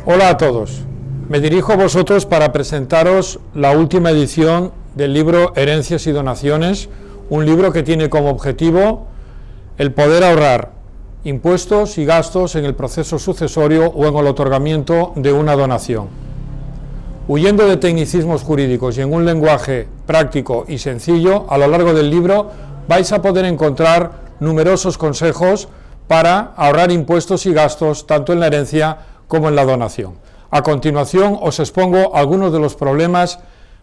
Hola a todos, me dirijo a vosotros para presentaros la última edición del libro Herencias y Donaciones, un libro que tiene como objetivo el poder ahorrar impuestos y gastos en el proceso sucesorio o en el otorgamiento de una donación. Huyendo de tecnicismos jurídicos y en un lenguaje práctico y sencillo, a lo largo del libro vais a poder encontrar numerosos consejos para ahorrar impuestos y gastos tanto en la herencia como en la donación. A continuación os expongo algunos de los problemas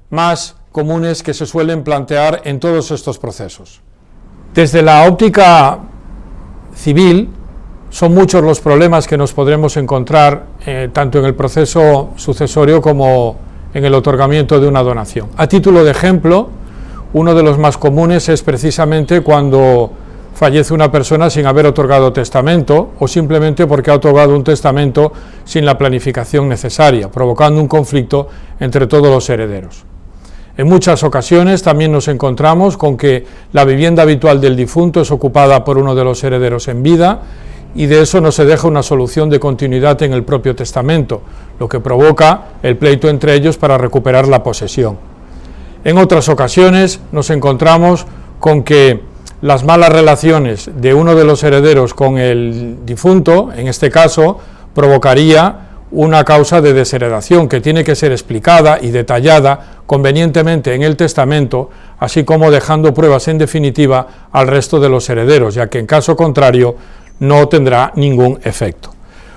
más comunes que se suelen plantear en todos estos procesos. Desde la óptica civil, son muchos los problemas que nos podremos encontrar tanto en el proceso sucesorio como en el otorgamiento de una donación. A título de ejemplo, uno de los más comunes es precisamente cuando fallece una persona sin haber otorgado testamento o simplemente porque ha otorgado un testamento sin la planificación necesaria, provocando un conflicto entre todos los herederos. En muchas ocasiones también nos encontramos con que la vivienda habitual del difunto es ocupada por uno de los herederos en vida y de eso no se deja una solución de continuidad en el propio testamento, lo que provoca el pleito entre ellos para recuperar la posesión. En otras ocasiones nos encontramos con que las malas relaciones de uno de los herederos con el difunto, en este caso, provocaría una causa de desheredación que tiene que ser explicada y detallada convenientemente en el testamento, así como dejando pruebas en definitiva al resto de los herederos, ya que en caso contrario no tendrá ningún efecto.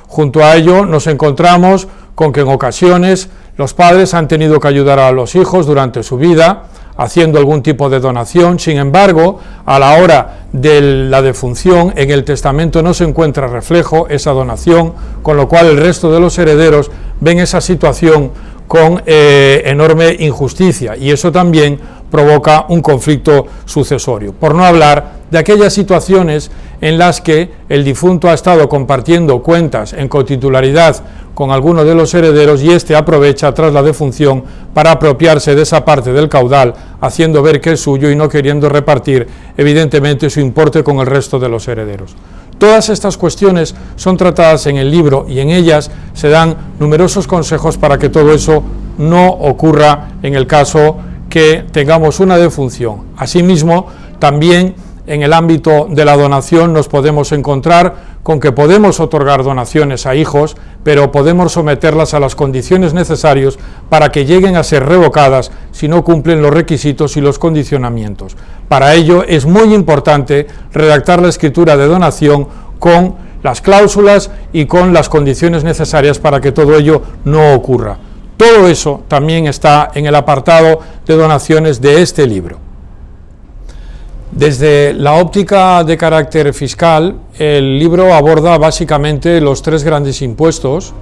Junto a ello nos encontramos con que en ocasiones los padres han tenido que ayudar a los hijos durante su vida haciendo algún tipo de donación, sin embargo, a la hora de la defunción, en el testamento no se encuentra reflejo esa donación, con lo cual el resto de los herederos ven esa situación con enorme injusticia y eso también provoca un conflicto sucesorio. Por no hablar de aquellas situaciones en las que el difunto ha estado compartiendo cuentas en cotitularidad con alguno de los herederos y éste aprovecha tras la defunción para apropiarse de esa parte del caudal, haciendo ver que es suyo y no queriendo repartir evidentemente su importe con el resto de los herederos. Todas estas cuestiones son tratadas en el libro y en ellas se dan numerosos consejos para que todo eso no ocurra en el caso que tengamos una defunción. Asimismo, también en el ámbito de la donación nos podemos encontrar con que podemos otorgar donaciones a hijos, pero podemos someterlas a las condiciones necesarias para que lleguen a ser revocadas si no cumplen los requisitos y los condicionamientos. Para ello es muy importante redactar la escritura de donación con las cláusulas y con las condiciones necesarias para que todo ello no ocurra. Todo eso también está en el apartado de donaciones de este libro. Desde la óptica de carácter fiscal, el libro aborda básicamente los tres grandes impuestos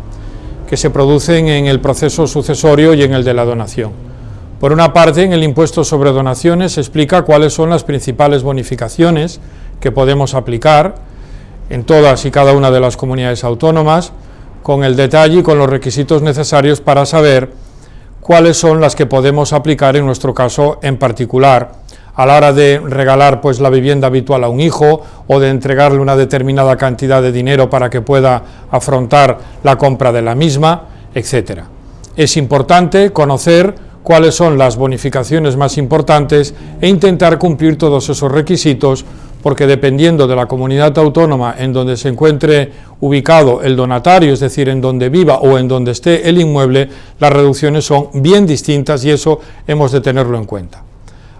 que se producen en el proceso sucesorio y en el de la donación. Por una parte, en el impuesto sobre donaciones se explica cuáles son las principales bonificaciones que podemos aplicar en todas y cada una de las comunidades autónomas, con el detalle y con los requisitos necesarios para saber cuáles son las que podemos aplicar en nuestro caso en particular, a la hora de regalar pues la vivienda habitual a un hijo o de entregarle una determinada cantidad de dinero para que pueda afrontar la compra de la misma, etc. Es importante conocer cuáles son las bonificaciones más importantes e intentar cumplir todos esos requisitos, porque dependiendo de la comunidad autónoma en donde se encuentre ubicado el donatario, es decir, en donde viva o en donde esté el inmueble, las reducciones son bien distintas y eso hemos de tenerlo en cuenta.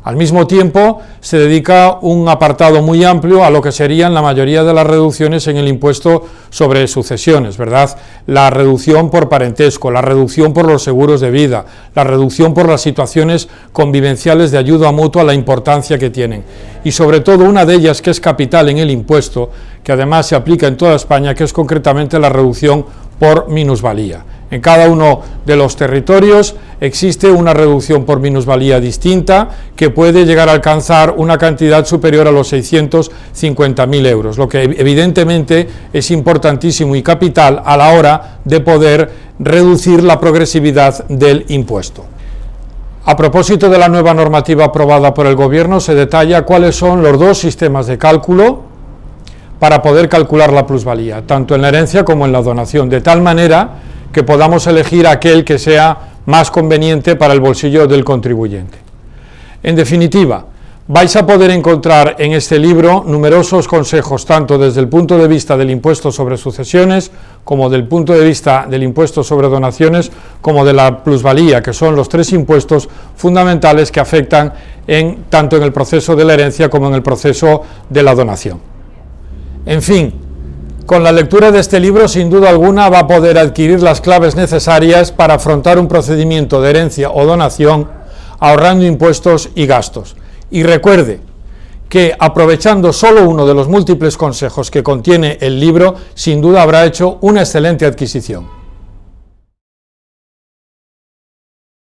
Al mismo tiempo, se dedica un apartado muy amplio a lo que serían la mayoría de las reducciones en el impuesto sobre sucesiones, ¿verdad? La reducción por parentesco, la reducción por los seguros de vida, la reducción por las situaciones convivenciales de ayuda mutua, la importancia que tienen. Y sobre todo una de ellas que es capital en el impuesto, que además se aplica en toda España, que es concretamente la reducción por minusvalía. En cada uno de los territorios existe una reducción por minusvalía distinta que puede llegar a alcanzar una cantidad superior a los 650.000 euros, lo que evidentemente es importantísimo y capital a la hora de poder reducir la progresividad del impuesto. A propósito de la nueva normativa aprobada por el Gobierno, se detalla cuáles son los dos sistemas de cálculo para poder calcular la plusvalía, tanto en la herencia como en la donación, de tal manera que podamos elegir aquel que sea más conveniente para el bolsillo del contribuyente. En definitiva, vais a poder encontrar en este libro numerosos consejos, tanto desde el punto de vista del impuesto sobre sucesiones, como del punto de vista del impuesto sobre donaciones, como de la plusvalía, que son los tres impuestos fundamentales que afectan tanto en el proceso de la herencia como en el proceso de la donación. En fin, con la lectura de este libro, sin duda alguna, va a poder adquirir las claves necesarias para afrontar un procedimiento de herencia o donación, ahorrando impuestos y gastos. Y recuerde que aprovechando solo uno de los múltiples consejos que contiene el libro, sin duda habrá hecho una excelente adquisición.